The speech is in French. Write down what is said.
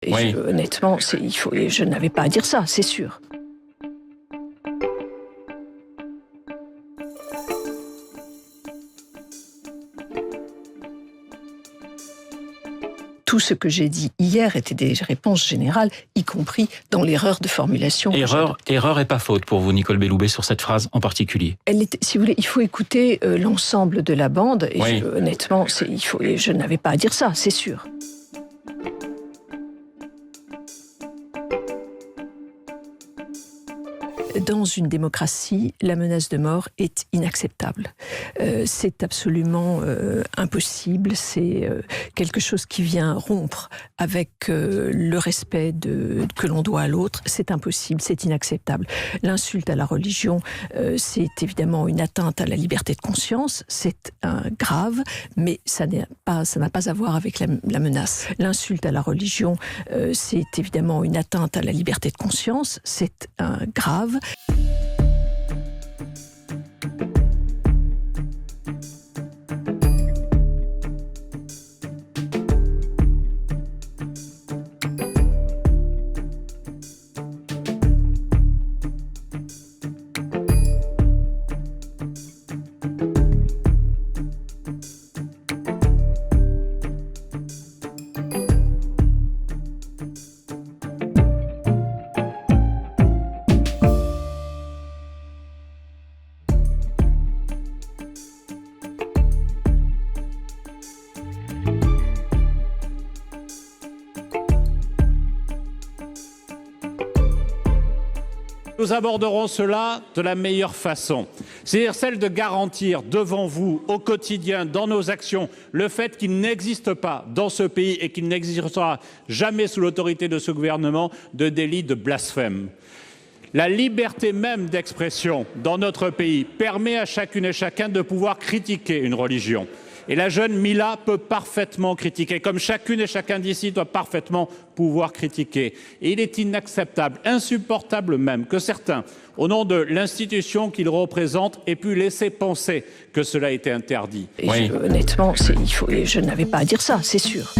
Et honnêtement, je n'avais pas à dire ça, c'est sûr. Tout ce que j'ai dit hier était des réponses générales, y compris dans l'erreur de formulation. Erreur et pas faute pour vous, Nicole Belloubet, sur cette phrase en particulier. Si vous voulez, il faut écouter l'ensemble de la bande. Et honnêtement, je n'avais pas à dire ça, c'est sûr. Dans une démocratie, la menace de mort est inacceptable. C'est absolument impossible. C'est quelque chose qui vient rompre avec le respect que l'on doit à l'autre. C'est impossible, c'est inacceptable. L'insulte à la religion, c'est évidemment une atteinte à la liberté de conscience. C'est grave, mais ça n'a pas à voir avec la menace. L'insulte à la religion, c'est évidemment une atteinte à la liberté de conscience. C'est grave. Nous aborderons cela de la meilleure façon, c'est-à-dire celle de garantir devant vous, au quotidien, dans nos actions, le fait qu'il n'existe pas dans ce pays et qu'il n'existera jamais sous l'autorité de ce gouvernement de délit de blasphème. La liberté même d'expression dans notre pays permet à chacune et chacun de pouvoir critiquer une religion. Et la jeune Mila peut parfaitement critiquer, comme chacune et chacun d'ici doit parfaitement pouvoir critiquer. Et il est inacceptable, insupportable même, que certains, au nom de l'institution qu'ils représentent, aient pu laisser penser que cela était interdit. Honnêtement, je n'avais pas à dire ça, c'est sûr.